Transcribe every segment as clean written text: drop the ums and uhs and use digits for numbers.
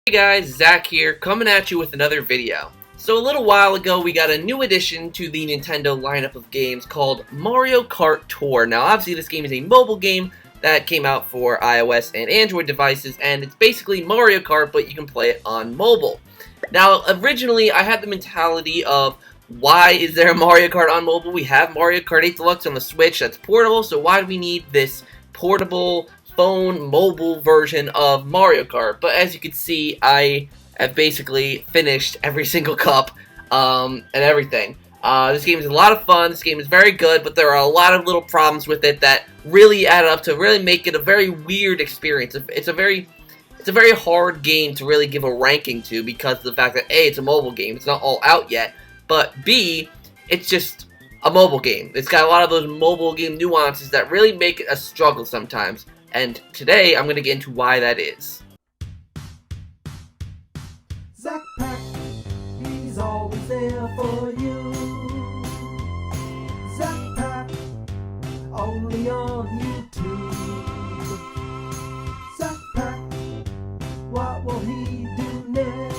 Hey guys, Zach here, coming at you with another video. So a little while ago, we got a new addition to the Nintendo lineup of games called Mario Kart Tour. Now obviously this game is a mobile game that came out for iOS and Android devices, and it's basically Mario Kart, but you can play it on mobile. Now originally, I had the mentality of, why is there a Mario Kart on mobile? We have Mario Kart 8 Deluxe on the Switch that's portable, so why do we need this portable phone mobile version of Mario Kart? But as you can see, I have basically finished every single cup and everything. This game is a lot of fun. This game is very good, but there are a lot of little problems with it that really add up to really make it a very weird experience. It's a very hard game to really give a ranking to because of the fact that A, it's a mobile game. It's not all out yet, but B, it's just a mobile game. It's got a lot of those mobile game nuances that really make it a struggle sometimes. And today, I'm going to get into why that is. ZakPak, he's always there for you. ZakPak, only on YouTube. ZakPak, what will he do next?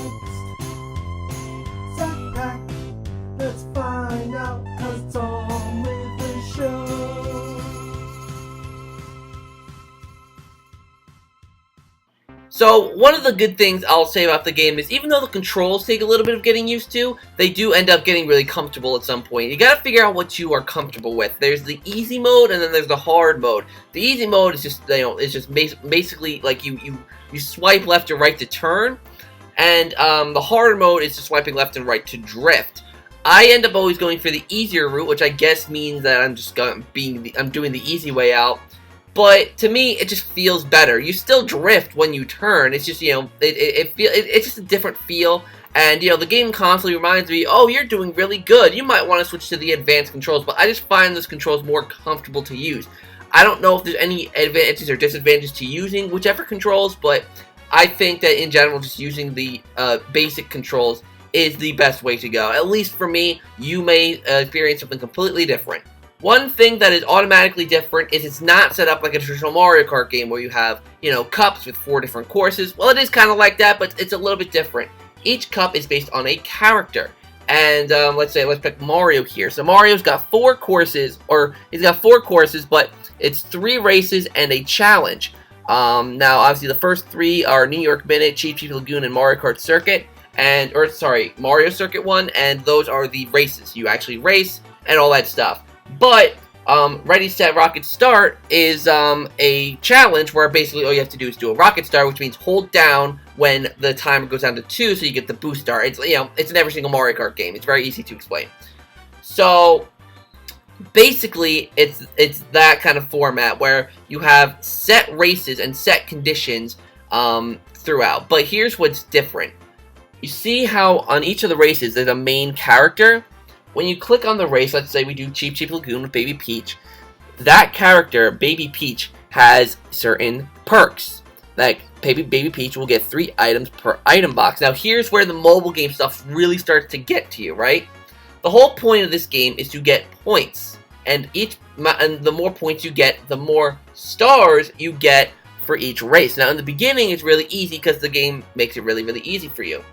ZakPak, let's find out, 'cause it's on with the show. So, one of the good things I'll say about the game is, even though the controls take a little bit of getting used to, they do end up getting really comfortable at some point. You gotta figure out what you are comfortable with. There's the easy mode, and then there's the hard mode. The easy mode is just, it's just basically like you swipe left or right to turn, and the hard mode is just swiping left and right to drift. I end up always going for the easier route, which I guess means that I'm just I'm doing the easy way out. But to me, it just feels better. You still drift when you turn. It's just, it's just a different feel. And, the game constantly reminds me, oh, you're doing really good. You might want to switch to the advanced controls. But I just find those controls more comfortable to use. I don't know if there's any advantages or disadvantages to using whichever controls, but I think that in general, just using the basic controls is the best way to go. At least for me, you may experience something completely different. One thing that is automatically different is it's not set up like a traditional Mario Kart game where you have, cups with 4 different courses. Well, it is kind of like that, but it's a little bit different. Each cup is based on a character. And let's pick Mario here. So Mario's got 4 courses, but it's 3 races and a challenge. Now, obviously, the first 3 are New York Minute, Cheap Cheap Lagoon, and Mario Kart Circuit. Mario Circuit 1, and those are the races. You actually race and all that stuff. But, Ready, Set, Rocket, Start is a challenge where basically all you have to do is do a rocket start, which means hold down when the timer goes down to 2, so you get the boost star. It's, it's in every single Mario Kart game. It's very easy to explain. So, basically, it's that kind of format where you have set races and set conditions throughout. But here's what's different. You see how on each of the races there's a main character? When you click on the race, let's say we do Cheap Cheap Lagoon with Baby Peach, that character, Baby Peach, has certain perks. Like, Baby Peach will get 3 items per item box. Now, here's where the mobile game stuff really starts to get to you, right? The whole point of this game is to get points. And the more points you get, the more stars you get for each race. Now, in the beginning, it's really easy because the game makes it really, really easy for you.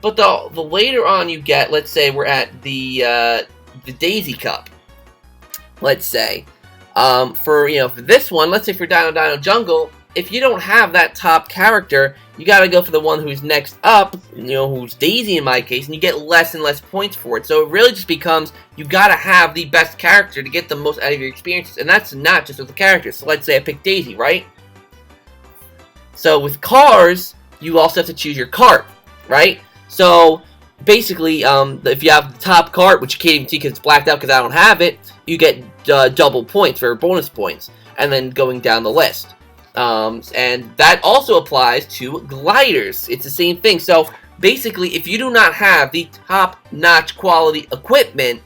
But the later on you get, let's say we're at the Daisy Cup, let's say, for this one, let's say for Dino Dino Jungle, if you don't have that top character, you gotta go for the one who's next up, who's Daisy in my case, and you get less and less points for it. So it really just becomes, you gotta have the best character to get the most out of your experiences, and that's not just with the characters. So let's say I pick Daisy, right? So with cars, you also have to choose your cart, right? So, basically, if you have the top cart, which you can't even see because it's blacked out because I don't have it, you get double points or bonus points, and then going down the list. And that also applies to gliders. It's the same thing. So, basically, if you do not have the top-notch quality equipment,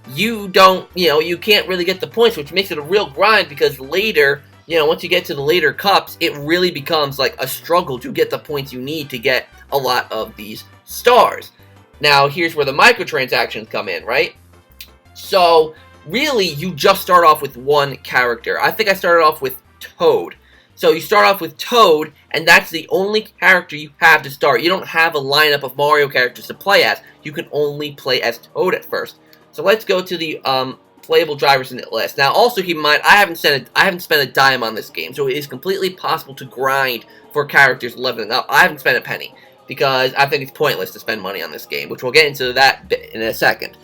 you don't, you can't really get the points, which makes it a real grind because later, once you get to the later cups, it really becomes like a struggle to get the points you need to get a lot of these stars. Now, here's where the microtransactions come in, right? So, really, you just start off with one character. I think I started off with Toad. So you start off with Toad, and that's the only character you have to start. You don't have a lineup of Mario characters to play as. You can only play as Toad at first. So let's go to the playable drivers in the list. Now, also keep in mind, I haven't spent a dime on this game, so it is completely possible to grind for characters leveling up. I haven't spent a penny, because I think it's pointless to spend money on this game, which we'll get into that in a second.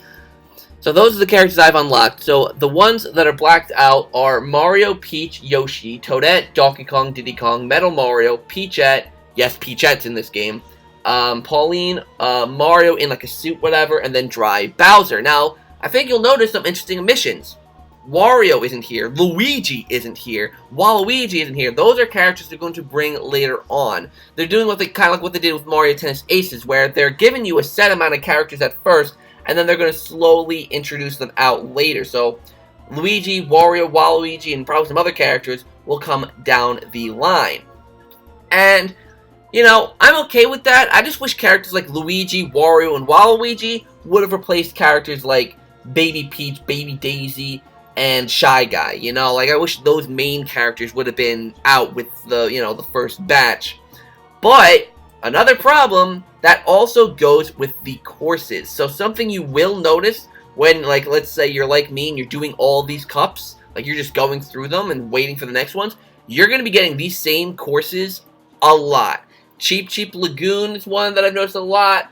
So those are the characters I've unlocked. So the ones that are blacked out are Mario, Peach, Yoshi, Toadette, Donkey Kong, Diddy Kong, Metal Mario, Peachette, yes, Peachette's in this game, Pauline, Mario in like a suit, whatever, and then Dry Bowser. Now, I think you'll notice some interesting omissions. Wario isn't here, Luigi isn't here, Waluigi isn't here. Those are characters they're going to bring later on. They're doing kind of like what they did with Mario Tennis Aces, where they're giving you a set amount of characters at first, and then they're going to slowly introduce them out later. So, Luigi, Wario, Waluigi, and probably some other characters will come down the line. And, you know, I'm okay with that. I just wish characters like Luigi, Wario, and Waluigi would have replaced characters like Baby Peach, Baby Daisy, and Shy Guy. You know, like, I wish those main characters would have been out with the, you know, the first batch. But another problem that also goes with the courses. So something you will notice when, like, let's say you're like me and you're doing all these cups, like you're just going through them and waiting for the next ones, you're going to be getting these same courses a lot. Cheap Cheap Lagoon is one that I've noticed a lot.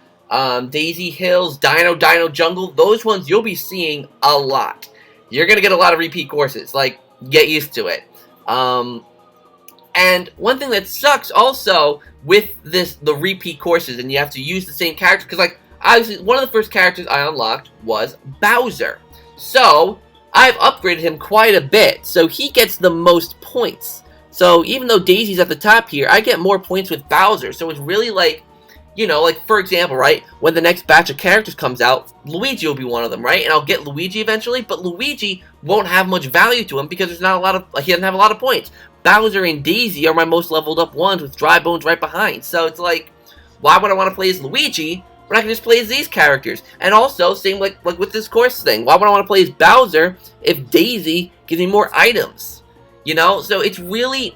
Daisy Hills, Dino Jungle, those ones you'll be seeing a lot. You're going to get a lot of repeat courses. Like, get used to it. And one thing that sucks also with the repeat courses, and you have to use the same character, because, like, obviously, one of the first characters I unlocked was Bowser. So, I've upgraded him quite a bit, so he gets the most points. So, even though Daisy's at the top here, I get more points with Bowser, so it's really like, you know, like, for example, right, when the next batch of characters comes out, Luigi will be one of them, right? And I'll get Luigi eventually, but Luigi won't have much value to him because there's not a lot of, he doesn't have a lot of points. Bowser and Daisy are my most leveled up ones with Dry Bones right behind. So it's like, why would I want to play as Luigi when I can just play as these characters? And also, same like with this course thing, why would I want to play as Bowser if Daisy gives me more items? You know, so it's really,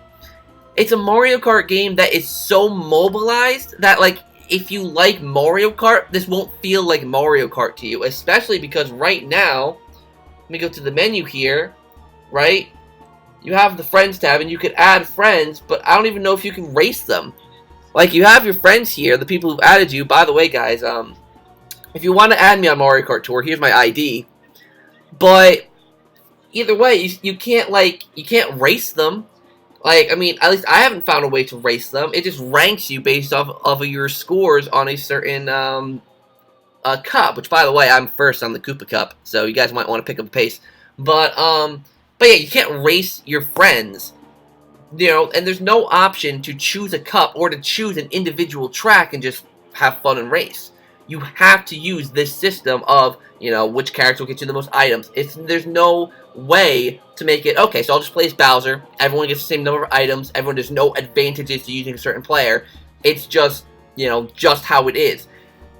it's a Mario Kart game that is so mobilized that, like, if you like Mario Kart, this won't feel like Mario Kart to you, especially because right now, let me go to the menu here, right? You have the Friends tab, and you could add friends, but I don't even know if you can race them. Like, you have your friends here, the people who've added you. By the way, guys, if you want to add me on Mario Kart Tour, here's my ID. But either way, you can't, like, you can't race them. Like, I mean, at least I haven't found a way to race them. It just ranks you based off of your scores on a certain cup. Which, by the way, I'm first on the Koopa Cup, so you guys might want to pick up the pace. But yeah, you can't race your friends, you know, and there's no option to choose a cup or to choose an individual track and just have fun and race. You have to use this system of, you know, which character will get you the most items. There's no way to make it, okay, so I'll just play as Bowser, everyone gets the same number of items, there's no advantages to using a certain player. It's just, you know, just how it is.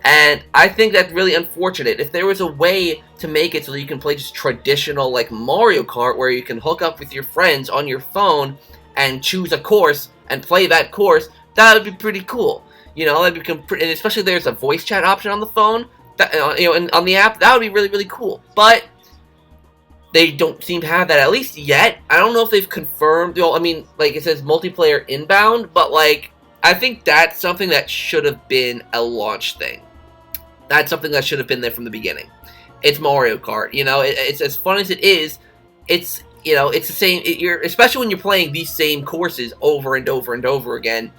And I think that's really unfortunate. If there was a way to make it so that you can play just traditional, like, Mario Kart, where you can hook up with your friends on your phone and choose a course and play that course, that would be pretty cool. You know, that'd become and especially if there's a voice chat option on the phone, that, you know, and on the app, that would be really, really cool. But they don't seem to have that, at least yet. I don't know if they've confirmed, you know, I mean, like, it says multiplayer inbound, but, like, I think that's something that should have been a launch thing. That's something that should have been there from the beginning. It's Mario Kart, you know, it's as fun as it is, it's, you know, it's the same, especially when you're playing these same courses over and over and over again,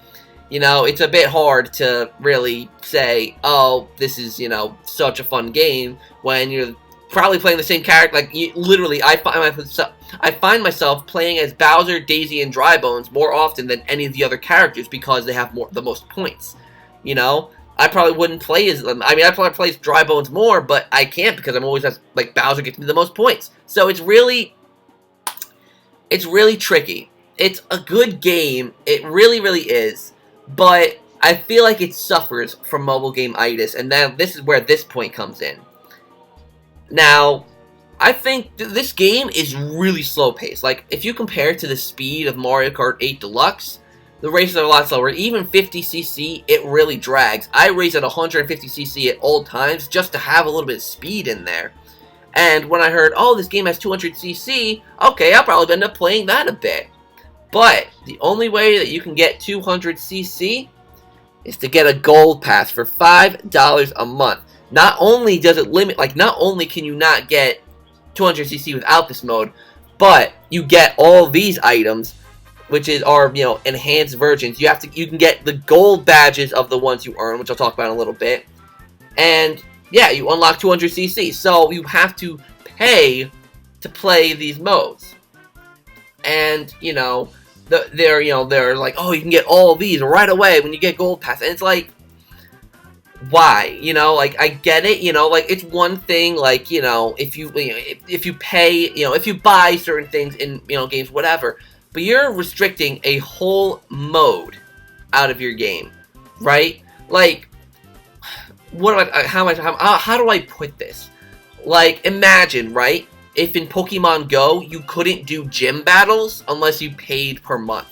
you know, it's a bit hard to really say, oh, this is, you know, such a fun game, when you're probably playing the same character. Like, literally, I find myself playing as Bowser, Daisy, and Dry Bones more often than any of the other characters because they have the most points, you know? I probably wouldn't play as them. I mean, I probably play as Dry Bones more, but I can't because I'm always like, Bowser gets me the most points. So it's really tricky. It's a good game. It really, really is. But I feel like it suffers from mobile game-itis, and now this is where this point comes in. Now, I think this game is really slow paced. Like, if you compare it to the speed of Mario Kart 8 Deluxe, the races are a lot slower. Even 50cc, it really drags. I race at 150cc at all times just to have a little bit of speed in there. And when I heard, oh, this game has 200cc, okay, I'll probably end up playing that a bit. But the only way that you can get 200cc is to get a gold pass for $5 a month. Not only does it limit, like, not only can you not get 200cc without this mode, but you get all these items, which are, you know, enhanced versions. You can get the gold badges of the ones you earn, which I'll talk about in a little bit. And yeah, you unlock 200cc, so you have to pay to play these modes. And, you know, they're like, oh, you can get all these right away when you get gold pass. And it's like, why? You know, like, I get it, you know, like, it's one thing, like, you know, if you pay, you know, if you buy certain things in, you know, games, whatever, but you're restricting a whole mode out of your game, right? Like, how do I put this? Like, imagine, right, if in Pokemon Go, you couldn't do gym battles unless you paid per month,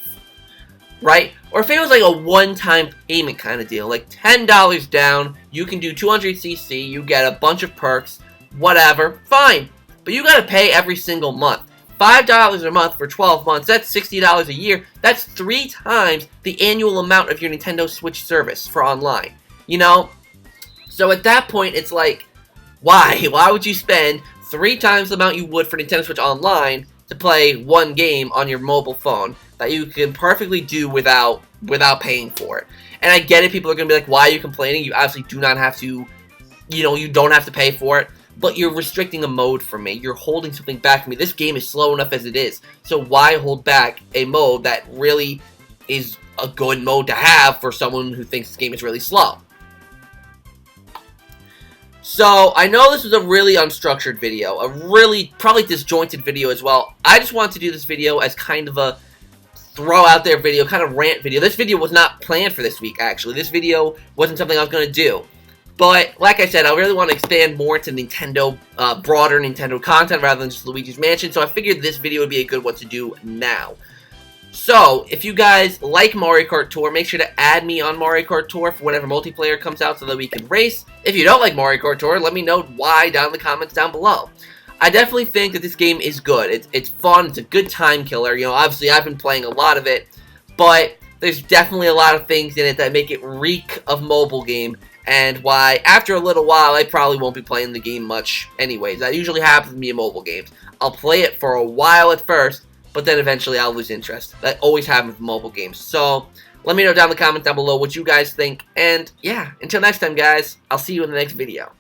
right? Or if it was like a one-time payment kind of deal, like $10 down, you can do 200cc, you get a bunch of perks, whatever, fine. But you gotta pay every single month. $5 a month for 12 months, that's $60 a year. That's 3 times the annual amount of your Nintendo Switch service for online, you know? So at that point, it's like, why? Why would you spend 3 times the amount you would for Nintendo Switch Online to play one game on your mobile phone that you can perfectly do without paying for it? And I get it, people are going to be like, why are you complaining? You obviously do not have to, you know, you don't have to pay for it, but you're restricting a mode from me. You're holding something back from me. This game is slow enough as it is, so why hold back a mode that really is a good mode to have for someone who thinks this game is really slow? So, I know this was a really unstructured video, a really, probably disjointed video as well. I just wanted to do this video as kind of a throw out there video, kind of rant video. This video was not planned for this week, actually. This video wasn't something I was going to do. But, like I said, I really want to expand more into Nintendo, broader Nintendo content rather than just Luigi's Mansion, so I figured this video would be a good one to do now. So, if you guys like Mario Kart Tour, make sure to add me on Mario Kart Tour for whenever multiplayer comes out so that we can race. If you don't like Mario Kart Tour, let me know why down in the comments down below. I definitely think that this game is good. It's fun, it's a good time killer. You know, obviously I've been playing a lot of it, but there's definitely a lot of things in it that make it reek of mobile game, and why, after a little while, I probably won't be playing the game much anyways. That usually happens to me in mobile games. I'll play it for a while at first, but then eventually I'll lose interest. That always happens with mobile games. So, let me know down in the comments down below what you guys think. And, yeah, until next time, guys, I'll see you in the next video.